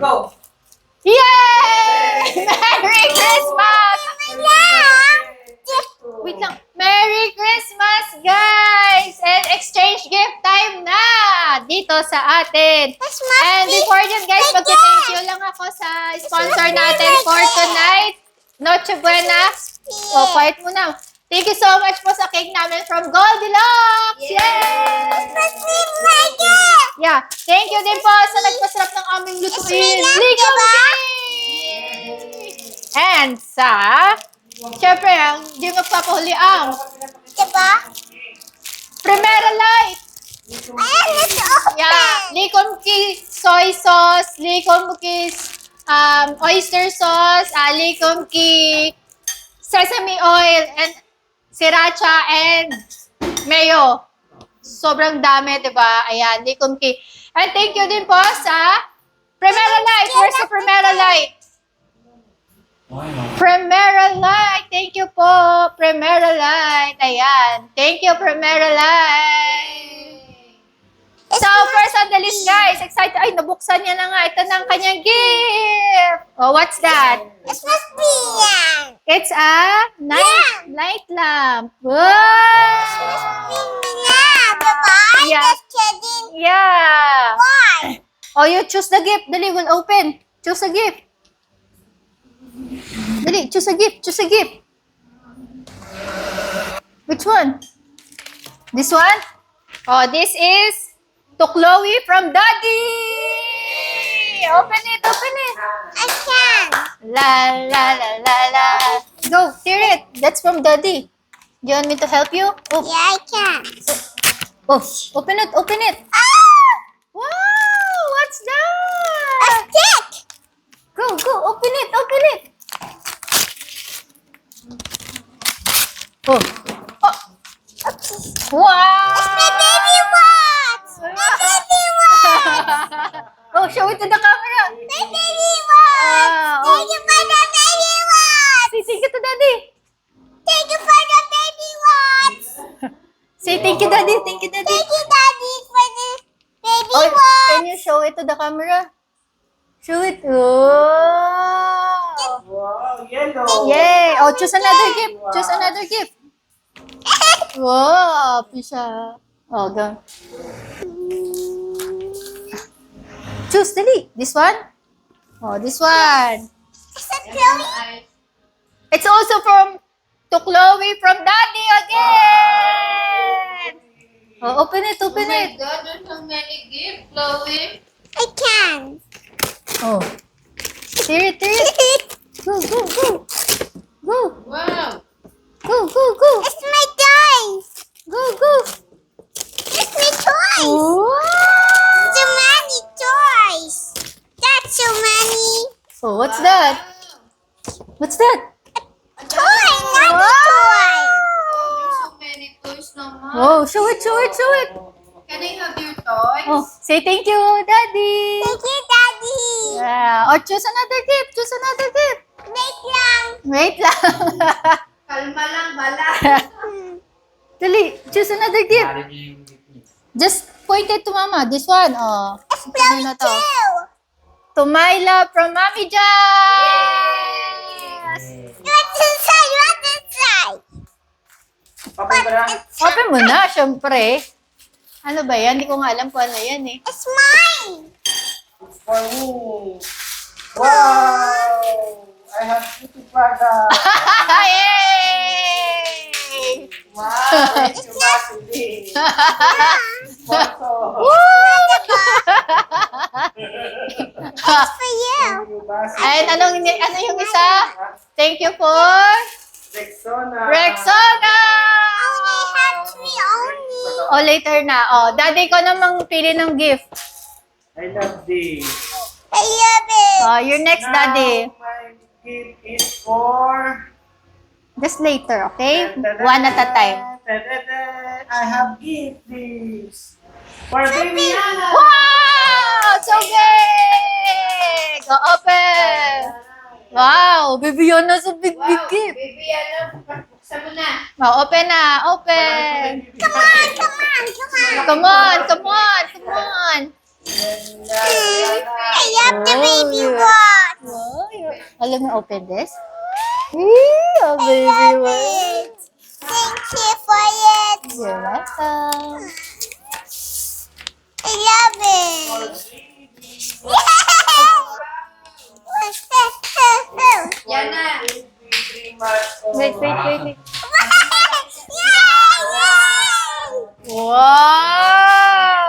go. Yay! Merry Christmas! Wait lang. Merry Christmas, guys! And exchange gift time na dito sa atin. And before yun, guys, magte-thank you lang ako sa sponsor natin for tonight. Noche Buena. Oh, quiet muna. Thank you so much po sa cake namin from Goldilocks! Yay! Yeah. Thank you din po sa nagpasarap ng aming lutuin. Ligaw cake! And sa, syempre, ang di magpapahuli ang Primera Light. Yeah. Likom Key soy sauce, Likom Key oyster sauce, Likom Key sesame oil, and sriracha and mayo. Sobrang dami, di ba? Ayan, Likom Key. And thank you din po sa Primera Light. Where's the Primera Light? Primera Light. Thank you po, Primera Light. Ayan. Thank you, Primera Light. So, first on the list, guys. Excited. Ay, nabuksan niya na nga. Ito na ang kanyang gift. Oh, what's that? It's a night lamp. Wow! Yeah. Oh, you choose the gift. Dali, we'll open. Choose a gift. Dali, choose a gift. Choose a gift. Which one? This one? Oh, this is to Chloe from Daddy. Open it, open it. La, la, la, la, la. Go, tear it. That's from Daddy. Do you want me to help you? Oh, oh, open it, open it. Wow, what's that? Go, go, open it, open it. Oh, oh. Wow. Oh, show it to the camera. Wow. Say thank you to Daddy. Say thank you, Daddy. Thank you, Daddy. Oh, can you show it to the camera? Show it. Oh. Wow, yellow. Yay. Oh, choose another gift. Choose another gift. Wow, pisha. Oh, go. Choose, dali. This one? Oh, this one. It's also from to Chloe from Daddy again. Oh, open it, open it. God, there's so many gifts, Chloe. Oh. Tear it, tear it. Go, go, go. Go, Wow. go, go, go. Go, go. Wow. Oh, what's that? What's that? Oh, there's so many toys naman. Oh, show it, show it, show it. Can I have your toys? Oh, say thank you, Daddy. Yeah. Or choose another gift. Choose another gift. Wait lang. Kalma lang, bala. Dali, choose another gift. Just point it to Mama. This one. Oh. Ano na to? To Myla from Mami Jazz. Open ba na? Open mo na, syempre. Ano ba yan? Hindi ko nga alam kung ano yan eh. For who? Wow! I have beauty products. Yay! Wow! Thank you, Basili. Photo. Thank you, Basili. And ano yung isa? Thank you for Rexona. Rexona! Oh, later na. Oh, Daddy ko namang pili ng gift. I love this. Oh, you're next, Daddy. Now, my gift is for... Just later, okay? One at a time. I have gift this. For baby Yana. Wow! So big! Go open! Wow! Baby Yana, so big gift. Baby, buksan mo na. Oh, open na. Open. Come on, come on. I love baby watch. Wow, alam mo, open this? A baby watch. Thank you for it. You're welcome. I love it. Yan na. Wait. Yay! Wow!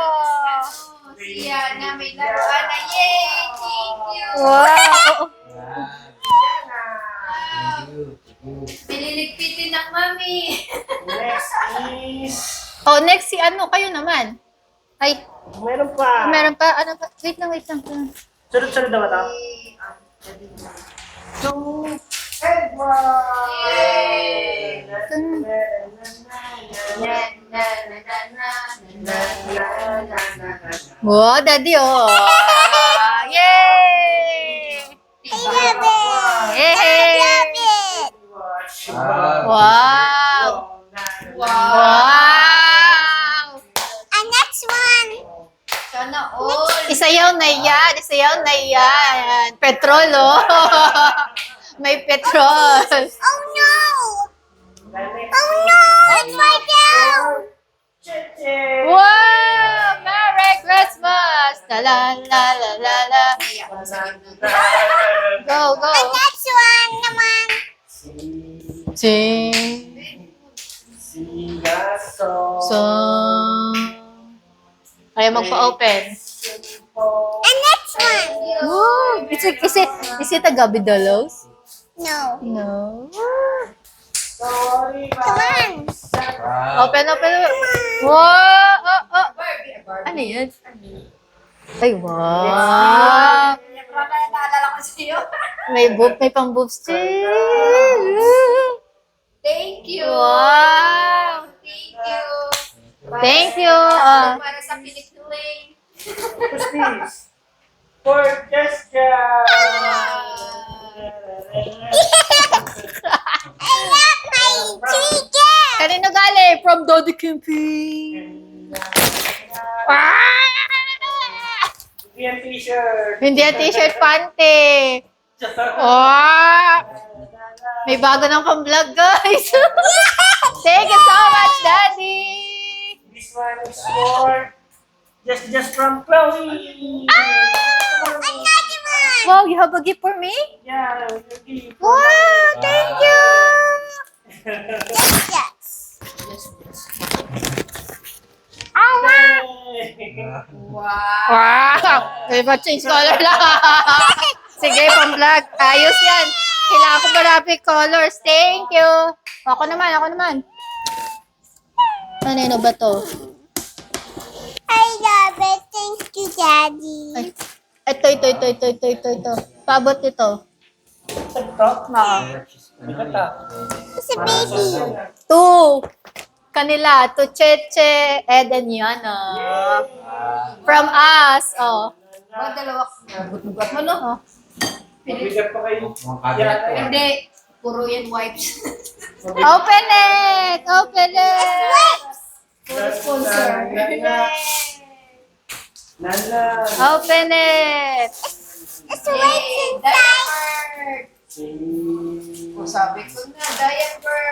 Si Yana, may laruan na. Yay! Thank you. Wow! Pililigpitin ng mami. Next is... Oh, next si ano kayo naman? Ay, Meron pa. meron pa. Ano pa? Wait lang. Sunod-sunod na ba ito? Two. Edward! Yay! Wow, daddy, oh. Yay! I love it. Yay! Love it. Wow! Wow! And next one. Sana all. Isayaw na yan. Petrol, oh. May petrol. Oh no. Oh no. It's right down. Wow! Merry Christmas! La la la la la la. Go, go. And next one naman. Sing. So, kaya magpa-open. And next one. Woo! Is it a Gabi Dolos? No. No. Sorry, Come on. Open. Wow! Oh. Ano yun? Ay, wow! Naalala ko sa'yo. May pang boobs. Thank you. Wow! Thank you. Thank you. Para sa pinikuling. Who's this? For Jessica! I love my chicken. Kanino galing? From Dodi Kimpi. Yan t-shirt. Hindi ang t-shirt, pante. Oh! May bago ng pang-vlog, guys. Thank you so much, Daddy. This one is for just from Chloe. Another one. Wow, you have a gift for me? Yeah, okay. Wow, thank you. Yes. Wow. Wow! Iba change color lang. Sige, pang-vlog. Ayos yan. Kailangan ko marami colors. Thank you. Ako naman. Ano ba to? I love it. Thank you, Daddy. Ay, ito. Pabot ito. Ito? Ito. It's a baby. Two. Kanila. To Cheche, Ed, and Yana. From us. Oh. Oh, dalawa. Bugat mo, no? Oh. Mabigat pa kayo. Hindi. Puro yan wipes. Open it! Puro sponsor. Nana. Open it! It's what's Yay! inside. Diaper. Oh, sabi ko na, diaper.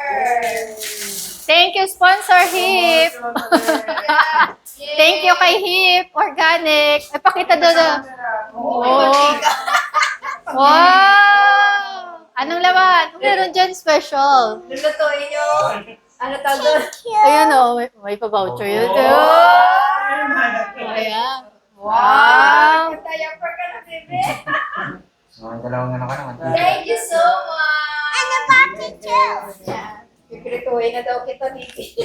Thank you, sponsor Hip! Yeah. Yay! Thank you kay Hip Organic. Ay, pakita doon. Oh. Wow! Anong laman? Meron dyan special. Lulutuin nyo. Ano tawag doon? Ayun o, may pa-voucher yun. Ayan. Wow! Diaper ka na, bebe. Dalawang ano ka naman. Thank you so much. And a party too. Yeah. Pipirituhin na daw kita, Niki.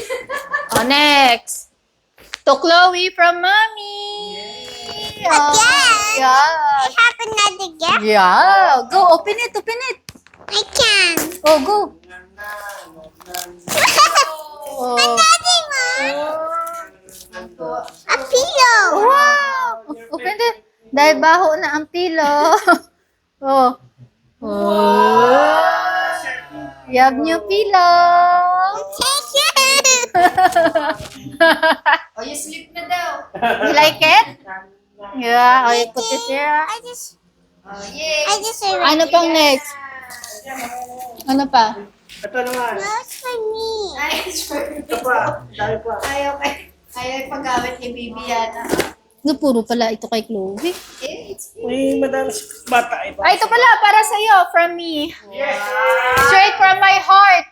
Oh, next. To Chloe from Mommy. Oh, Again? yeah. I have another gift. Yeah. Go, open it. I can. Oh, go. Oh. Another one. A pillow. Wow! Open it. Dahil baho na ang pilo. Oh. Oh. You have new pillow. Thank you. Oh, you sleep na daw. You like it? Yeah. Oh, you put it here. I just Oh, yay! I just said Ano pang next? Ano pa? Ito naman. That's for me. Ay, sure. Ito pa. Dami pa. Ayaw paggamit ni Bibi yan. No, puro pala ito kay Chloe. It's May madami bata iba. Ay, ito pala, para sa'yo, from me. Yes! Straight from my heart.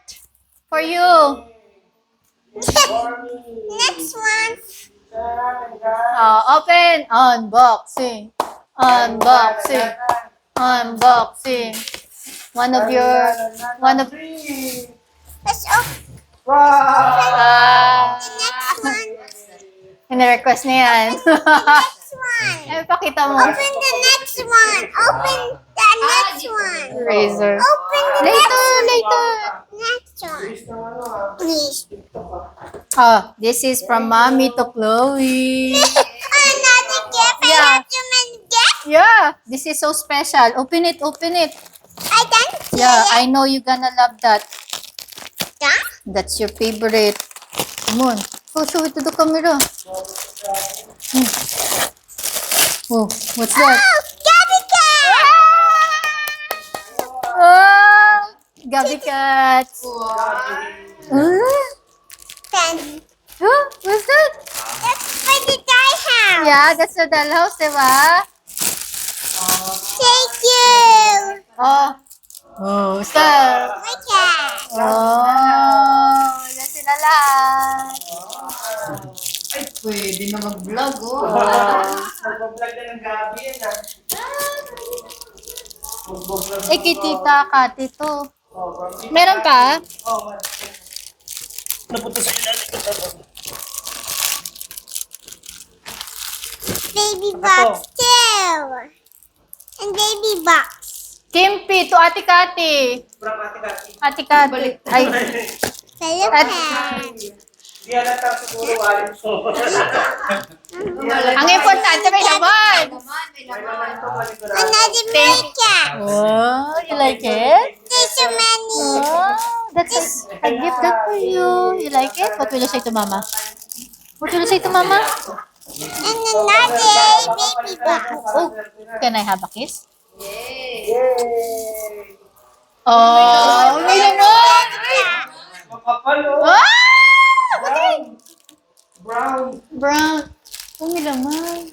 For you. Next one. Open. Unboxing. Unboxing. Unboxing. One of Let's open Wow! the next one. Ini-request niya yan. Next one. Ay, pakita mo. Open the next one. Open the next one. Razor. Open the Later, later. next one. Please. This is from Mommy to Chloe. Another gift. I Yeah. have too many gifts. Yeah, this is so special. Open it, open it. I done. Yeah, I know you're gonna love that. Yeah. That's your favorite. Come on. Oh, show it to the camera. Oh, what's that? Oh, Gabby Cat. Oh, Gabby Cats. Then What's that? that's for the dollhouse. Yeah, that's the dollhouse, diba? Thank you. Oh. Oh, what's that? My cat. Oh, yan sila lahat. Ay, pwede na mag-vlog, oh. Mag-vlog na ng gabi yan ah. Mag-vlog. Eh, kay Tita Kati to. Oh, from- Meron pa? Oh, man. Napunta sa ilalim. Baby box too. And baby box. Kimpi to Ate Kati. From Ate Kati. Ate Kati. Ay, Philippines. Di halata siguro wallet ko. ang importante may laman. Naman, may May laman. naman ito maligurado. Another makeup. Oh, you like it? There's so many. Oh, that's I give that for you. You like it? What will you say to Mama? What will you say to Mama? And another baby box. Oh, can I have a kiss? Yay! Yay! Oh, may laman! Makapal oh. Ah! Brown. Brown. Brown. Oh, may laman.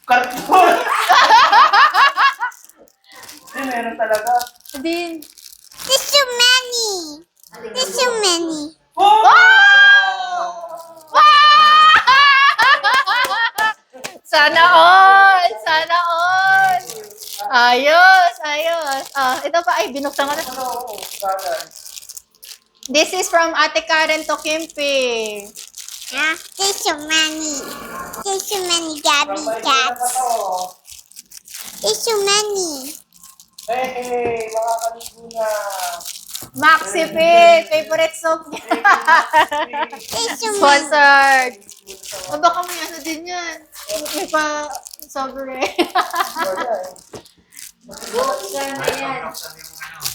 Karton. Hindi, meron talaga. Din. There's so many. There's so many. Oh! Sana all! Sana all! Ayos! Ayos! Ito pa. Ay, binuksan ko na. Ano? Bagay. This is from Ate Karen to Kimpi. Yeah, there's so many. There's so many Gabby cats. There's so many. Hey, makakaligo na. Maxi Fit! Favorite soap niya. There's so many. Sponsored. O baka may ano din yan. May pa sobre. Buksan na yan.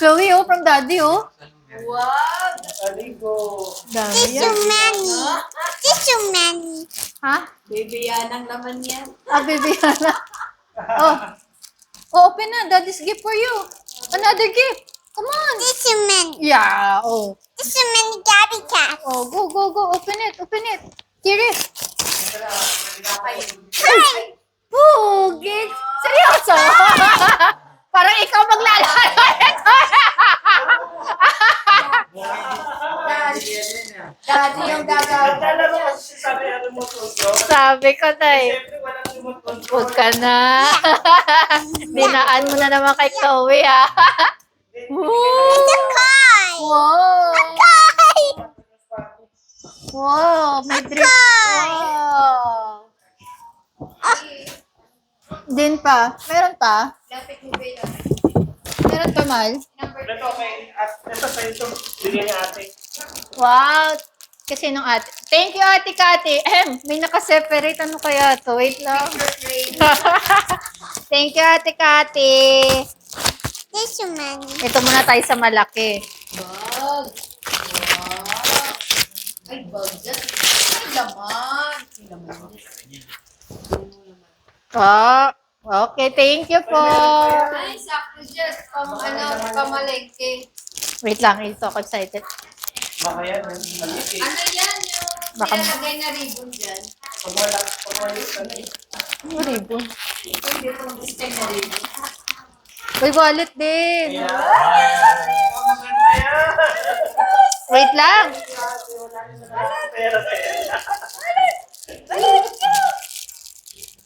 Chloe, oh, from Daddy, oh. Wow! Aligo. Dami There's so yan. many. There's so many. Ha? Baby yan ang laman yan. Baby, Yana. Oh. Oh, open na. Daddy's gift for you. Another gift. Come on. There's so many. Yeah, oh. There's so many Gabby cats. Oh, go, go, go. Open it, open it. Tear it. Hi. Oh, gift. Seryoso? Parang ikaw maglalaro ito. Daddy yung gagawin. Akala mo kasi sabi ang remote control. Sabi ko na eh. Siyempre, walang remote control. Huwag ka na. Dinaan mo na naman kay Chloe, ha? It's a kite. Wow! Kite. Wow! May drink. Wow! Din pa. Meron pa? Lapit mo ba yun? Meron pa, Mal? Number Ito kay ito sa ito. Bigyan niya ate. Wow! Kasi nung ate. Thank you, Ate Kati. May nakaseparate. Ano kaya to? Wait lang. grade. Thank you, Ate Kati. There's so many. Ito muna tayo sa malaki. Bag. Wow. Ay, bag. Ay, laman. Ay, laman. Okay, thank you po. Ay, sakto dyan. Pamalengke. Wait lang, ito ako excited. Baka yan, maliit eh. Ano yan yung Baka- nilalagay na ribbon dyan? Pag maliit ka na eh. Ano ribbon? Hindi itong display na ribbon. Uy, wallet din. Ayan. Ang maganda yan. Wait lang. Pera pa yan.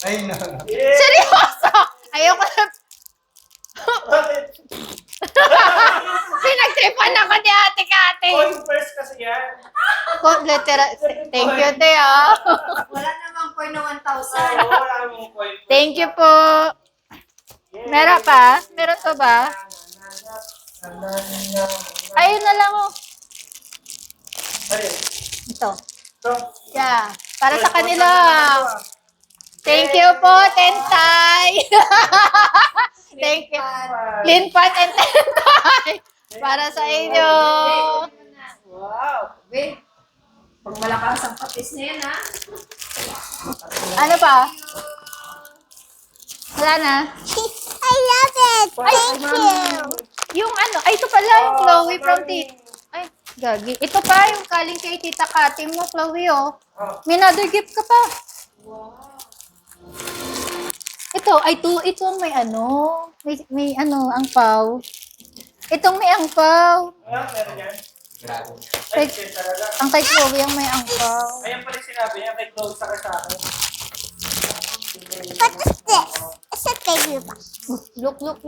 Ay, no. Yeah. Seryoso! Ayoko na. Bakit? Pinagtripan ako ni ate Kate. Coin first kasi yan. Thank you, te, ah. Wala namang coin na 1,000. Oo, wala mong coin first. Thank you po. Meron pa? Meron pa ba? Ayun na lang, oh. Ayun. Ito. So, Yeah. Para sa kanila. Thank you po, Tentay. Thank you. Linpat and Tentay. Para sa inyo. wow. Be, pag malakas ang patis na yan, ha? Ano pa? Wala na. I love it. Thank you. Yung ano, ay ito pala yung Chloe from Ay, gagi. Ito pa yung galing kay Tita Kati mo, Chloe, oh. May another gift ka pa. Ito ang may ano, may ano, angpaw. Itong may angpaw. Ayan, meron yan. Grabe. Ay, shit talaga. Ang kay Chloe ang may angpaw. Ayan pala yung sinabi niya, kay Chloe sa akin. What is this? It's a baby box. Look. Pero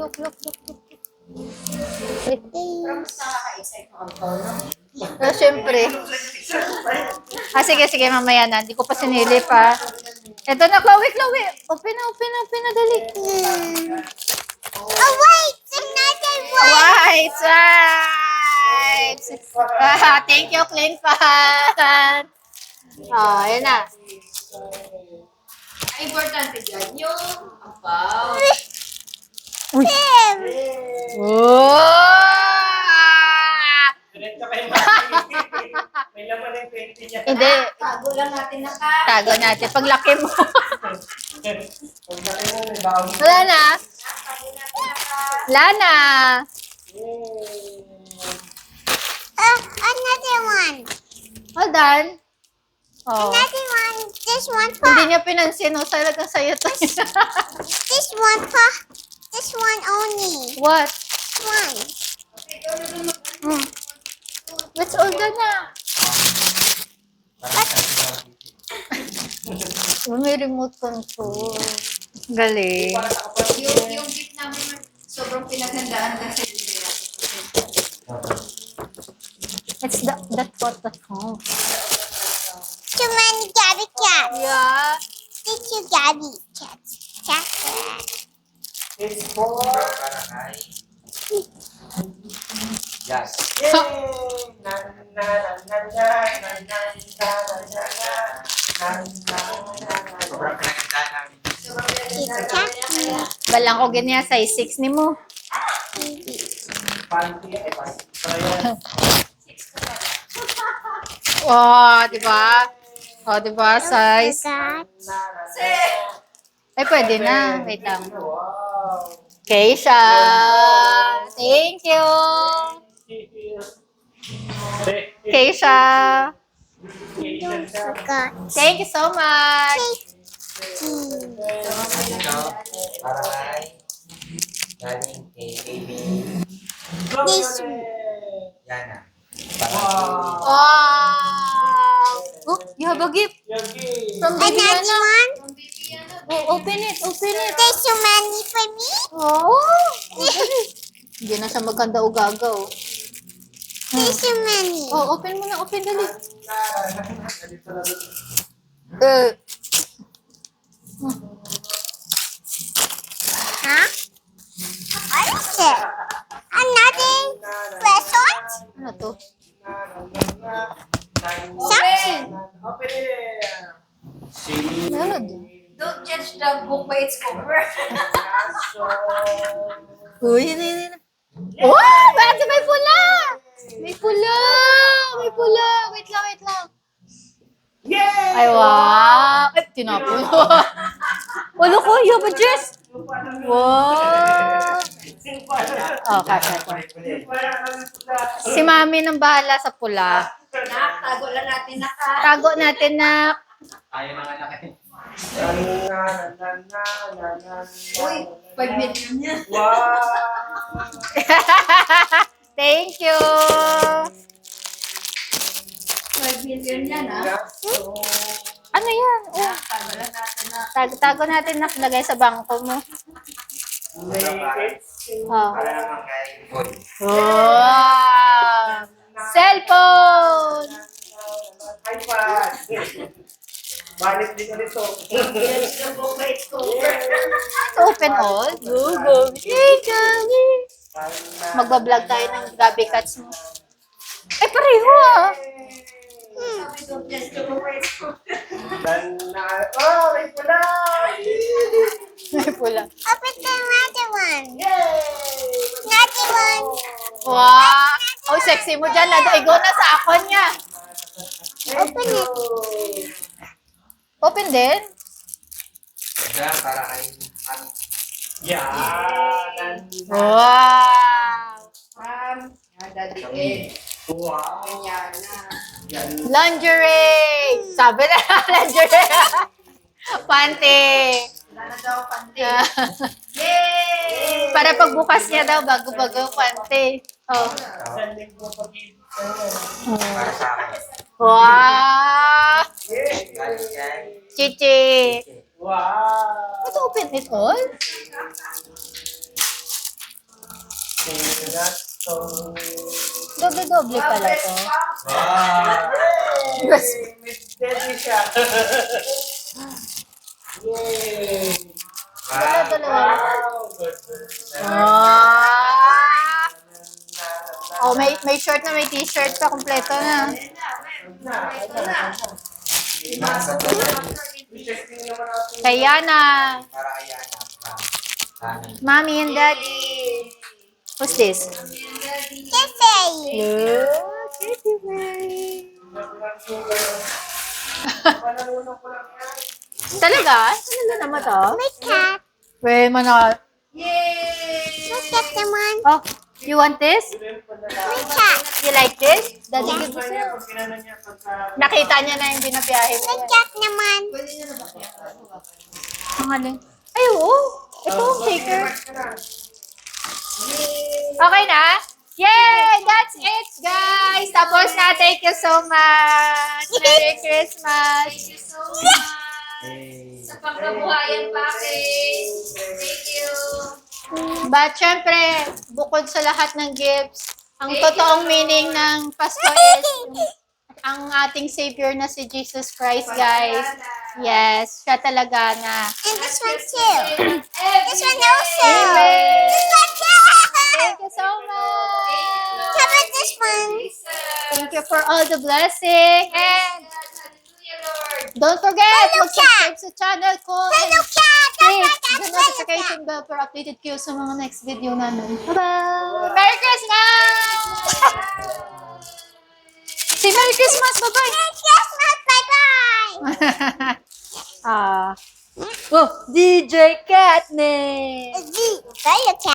mas nakaka-excite mo ang tono. Ah, syempre. Sige, mamaya na. Hindi ko pa sinili pa. Ito na, Chloe. Open na, dali. Oh, wait. Another one. Wipes! Thank you, Clean Pan. Oh, ayan na. Ang importante dyan, yung ampaw. Tim. Oh! Diretso kay Mami. May laman yung 20 niya. Hindi. Tago lang natin na ka. Tago natin. Paglaki mo. Pag laki mo, may baon. Wala na. Wala na. Another one. Hold on. Oh. Another one. This one pa. Hindi niya pinansin. No? Talagang sa'yo to. This one pa. This one only. What? This one. Let's all done na. Parang sabi ko. Oh, may remote control. Galing. Yung gift namin, sobrang pinaghandaan kasi nila. It's that what the phone. Too many Gabby cats. Yeah. Did you Gabby cats? Chocolate. It's for... Parang ay. Yes. Yay! Na na na na na na na na. Sobrang pinagandaan namin. Sobrang It's pinaghandaan chocolate. nila. Balang ko ganyan, size 6 ni mo. Panty, ay panty. So, yan. Oh, di ba? Oh, di ba? Size. Got Ay, pwede na. Wait lang. Wow. Keisha. Thank you. Keisha. got Thank you so much. Ito, parang ay. Galing kay baby. Yana. Parang Wow. Oh, you have a gift from Baby another Yana. one. Yung baby yan, Oh, open it. There's so many for me. Oh. Hindi na siya magkanda o gagaw. There's so many. Oh, open mo na. Open, dali. Huh? What is it? Another present? Ano to? Something. Open it. Ano din? Don't judge the book by its cover. Uy, yun. Wow! Bakit may pula? May pula! Wait lang. Yay! Ay, wow! Ay, tinapon. Wala ko, you have a dress. Wow! Oh, kasha to. Si Mami nang bahala sa pula. Nak, tago lang natin na ka. Tago natin na. Ayaw na nga laki. Uy, 5 million yan. Wow! Thank you! 5 million yan, ha? Ano yan? Oh, Nak, tago lang natin na. tago natin na lagay sa bangko mo. Oh. Para naman kay Boy. Wow! Cellphone! iPad! Balik din ulit to. Yes, the book is cover. Open all. Go, go. Hey, Johnny! Magbablog tayo ng Gabi Cats mo. Eh, pareho ah. Sabi ko, yes, the book is cover. Oh, may pula! May pula. Open the another one. Yay! Another one. Wow! Oh, sexy mo dyan. Ikaw na sa akon niya. Open it. Open din? Kaya para kay Mami. Yan! Wow! Yan, Daddy Ed. Wow! Yan na. Yan. Lingerie! Sabi na, lingerie. Panty. Wala na daw pante. Yay! Para pagbukas niya daw, bago-bago panty. Oh. Sending mo pag-ibig. Para sa akin. Wow! Galing kay Chichi. Wow! Ito open it all? Doble-doble pala to. Wow! Yes. Miss Debbie siya. Yay! Dalawa. Wow! Ah! Oh, may shirt na may t-shirt pa, kompleto na. Nasa Testing naman natin. Kaya na. para kay Yana. Sana. Mommy and Daddy. Who's this? Kissy. Kitty Mary. Panalunan ko lang yan. Talaga? Talaga naman to? My cat. Well, mana. Yay! Look at the one. Oh, you want this? My cat. You like this? Daddy, give Gusto this niya to pag pinano niya pagka... Nakita niya na yung binabiyahe mo My yan. cat naman. Pwede nyo na ba kaya? Ang alin? Ay, oo. Ito, shaker. Okay na? Yay! That's it, guys! Tapos na. Thank you so much. Merry Christmas. Thank you so much. Yay! Sa pangkabuhayan package. Thank you. But syempre, bukod sa lahat ng gifts, ang totoong meaning ng Pasko is ang ating Savior na si Jesus Christ, guys. Yes, siya talaga na. And this one too. This one also. Amen. This one too. Thank you so much. How about this one? Thank you for all the blessing. And Hallelujah, Lord. don't forget, Hello, mag-subscribe sa channel ko. Hello, cat. Click the notification bell para updated kayo sa mga next video namin. Bye-bye! Merry Christmas! Say Merry Christmas! Bye-bye! Merry Christmas. Bye-bye. Ah. Oh, DJ Katniss! Hello, cat.